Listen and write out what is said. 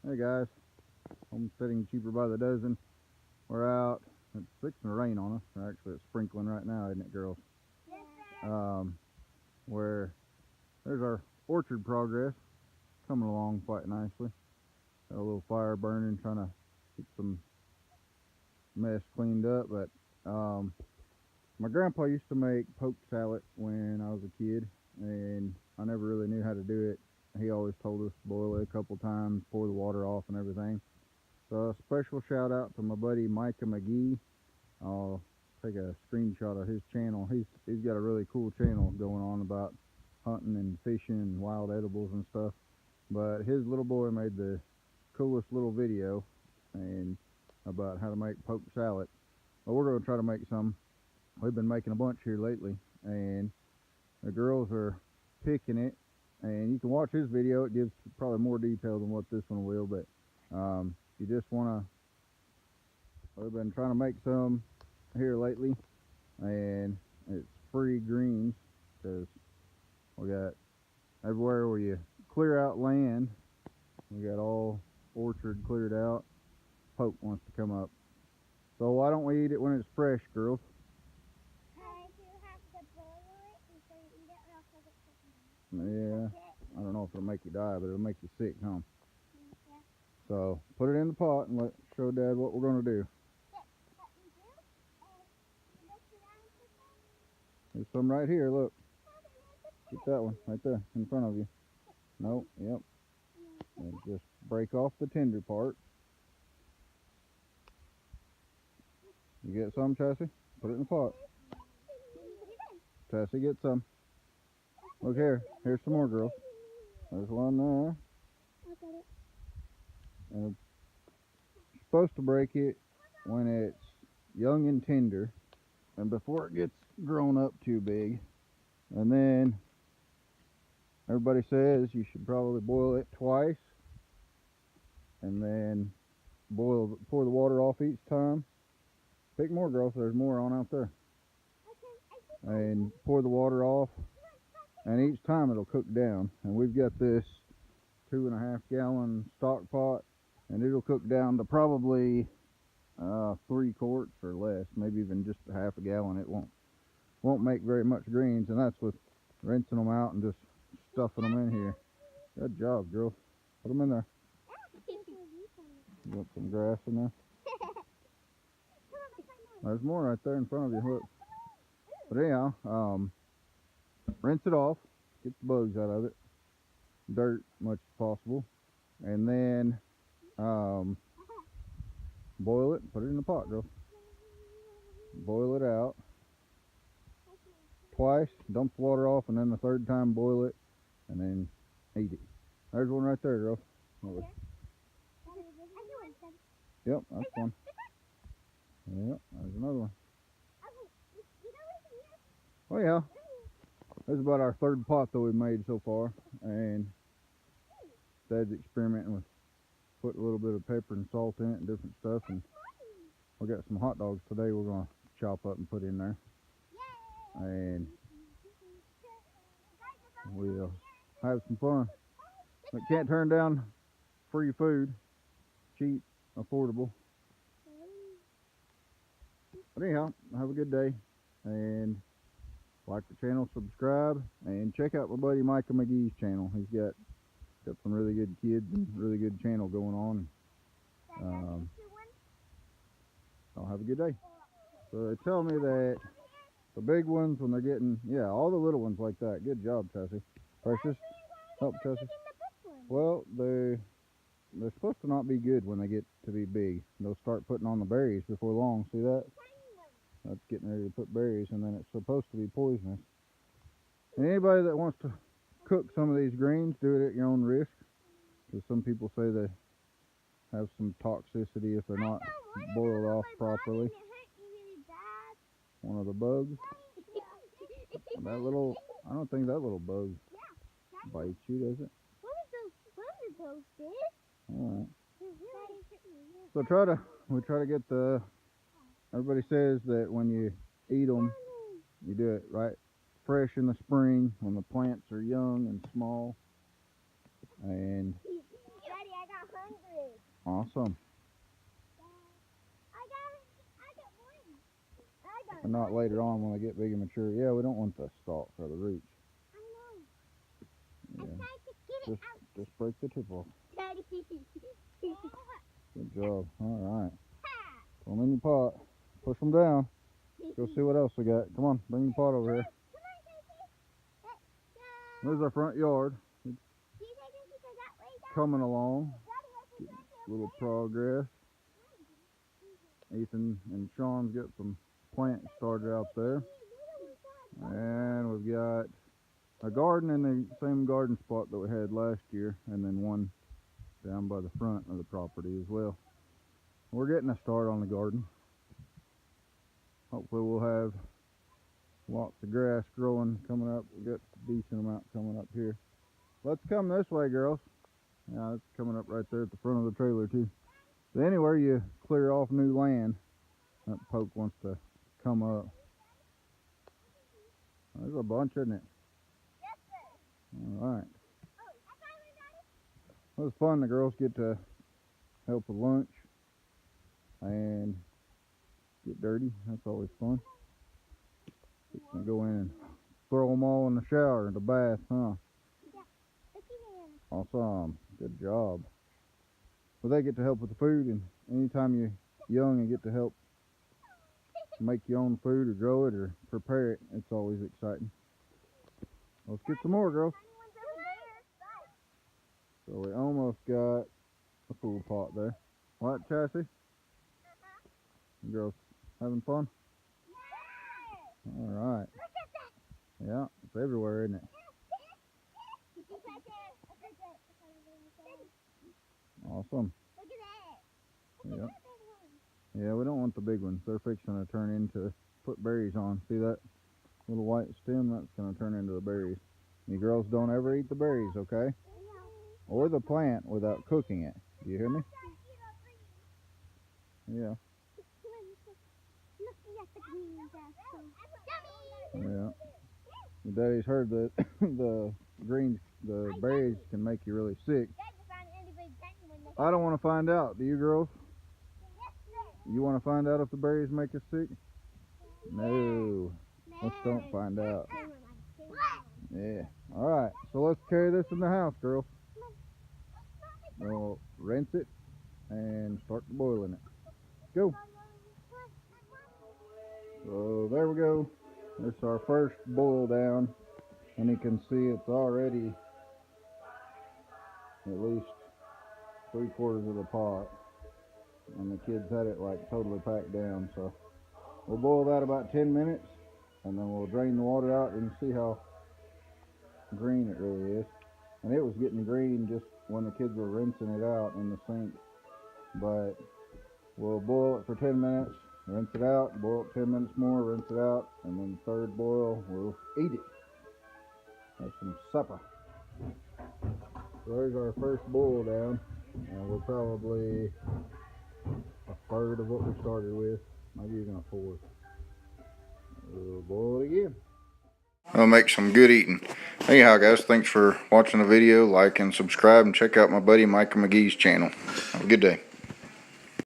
Hey guys, homesteading cheaper by the dozen. We're out. It's fixing to rain on us. Or actually, it's sprinkling right now, isn't it, girls? Um, where there's our orchard progress coming along quite nicely. Got a little fire burning, trying to keep some mess cleaned up. But my grandpa used to make poke salad when I was a kid, and I never really knew how to do it. He always told us to boil it a couple times, pour the water off, and everything. So a special shout out to my buddy Micah McGee. I'll take a screenshot of his channel. He's got a really cool channel going on about hunting and fishing and wild edibles and stuff. But his little boy made the coolest little video and about how to make poke salad. Well, we're gonna try to make some. We've been making a bunch here lately, and the girls are picking it. And you can watch his video. It gives probably more detail than what this one will, but you just want to. We've been trying to make some here lately, and it's free greens because we got everywhere where you clear out land, we got all orchard cleared out. Poke wants to come up, so why don't we eat it when it's fresh, girls? Yeah, I don't know if it'll make you die, but it'll make you sick, huh? So put it in the pot and show Dad what we're gonna do. There's some right here, look. Get that one right there in front of you. Nope, yep. And just break off the tender part. You get some, Chassie? Put it in the pot. Chassie, get some. Look here. Here's some more, girls. There's one there. And it's supposed to break it when it's young and tender and before it gets grown up too big. And then everybody says you should probably boil it twice and then pour the water off each time. Pick more, girls. There's more on out there. And pour the water off, and each time it'll cook down. And we've got this 2.5 gallon stock pot, and it'll cook down to probably 3 quarts or less, maybe even just a half a gallon. It won't make very much greens, and that's with rinsing them out and just stuffing them in here. Good job, girls. Put them in there. You want some grass in there? There's more right there in front of you. Look. But anyhow, rinse it off, get the bugs out of it, dirt much as possible, and then boil it and put it in the pot, girl. Boil it out twice, dump the water off, and then the third time boil it, and then eat it. There's one right there, girl. Yep, that's one. Yep, there's another one. Oh yeah, this is about our third pot that we've made so far, and Dad's experimenting with putting a little bit of pepper and salt in it and different stuff, and we got some hot dogs today we're gonna chop up and put in there, and we'll have some fun. But can't turn down free food, cheap, affordable. But anyhow, have a good day, and like the channel, subscribe, and check out my buddy Micah McGee's channel. He's got some really good kids and really good channel going on. I'll have a good day. So they tell me that the big ones, when they're getting, yeah, all the little ones like that. Good job, Chassie. Precious. Help, Chassie. Well, they're supposed to not be good when they get to be big. They'll start putting on the berries before long. See that? That's getting ready to put berries, and then it's supposed to be poisonous. And anybody that wants to cook some of these greens, do it at your own risk, because some people say they have some toxicity if they're not boiled off properly. One of the bugs. That little, I don't think that little bug bites you, does it? Alright. So we try to get the, everybody says that when you eat them, you do it right fresh in the spring when the plants are young and small. And Daddy, I got hungry. Awesome. And not later on when they get big and mature. Yeah, we don't want the stalk or the roots. Yeah. Just break the tip off. Good job. Alright. Put them in your pot. Push them down. Go see what else we got. Come on, bring the pot over here. There's our front yard. It's coming along. Getting a little progress. Ethan and Sean's got some plants started out there. And we've got a garden in the same garden spot that we had last year, and then one down by the front of the property as well. We're getting a start on the garden. Hopefully we'll have lots of grass growing coming up. We've got a decent amount coming up here. Let's come this way, girls. Yeah, it's coming up right there at the front of the trailer too. But anywhere you clear off new land, that poke wants to come up. There's a bunch, isn't it? Yes, sir. All right. It was fun. The girls get to help with lunch and get dirty. That's always fun. Gonna go in and throw them all in the shower, the bath, huh? Yeah. Awesome. Good job. Well, they get to help with the food, and anytime you're young and get to help make your own food or grow it or prepare it, it's always exciting. Let's get some more, girls. So we almost got a full pot there. What, Chassie? You girls having fun? All right. Yeah, it's everywhere, isn't it? Awesome. Yeah. Yeah, we don't want the big ones. They're fixing to turn into, put berries on. See that little white stem? That's going to turn into the berries. You girls don't ever eat the berries, okay? Or the plant without cooking it. Do you hear me? Yeah. Yeah. Your daddy's heard that the berries can make you really sick. I don't want to find out. Do you girls? You want to find out if the berries make us sick? No. Let's don't find out. Yeah. Alright, so let's carry this in the house, girls. We'll rinse it and start boiling it. Go. So there we go. This is our first boil down. And you can see it's already at least 3/4 of the pot. And the kids had it like totally packed down. So we'll boil that about 10 minutes. And then we'll drain the water out and see how green it really is. And it was getting green just when the kids were rinsing it out in the sink. But we'll boil it for 10 minutes, rinse it out, boil it 10 minutes more, rinse it out, and then the third boil, we'll eat it. Have some supper. So there's our first boil down. We're probably a third of what we started with, maybe even a fourth. We'll boil it again. I'll make some good eating. Anyhow, guys, thanks for watching the video. Like and subscribe, and check out my buddy Micah McGee's channel. Have a good day.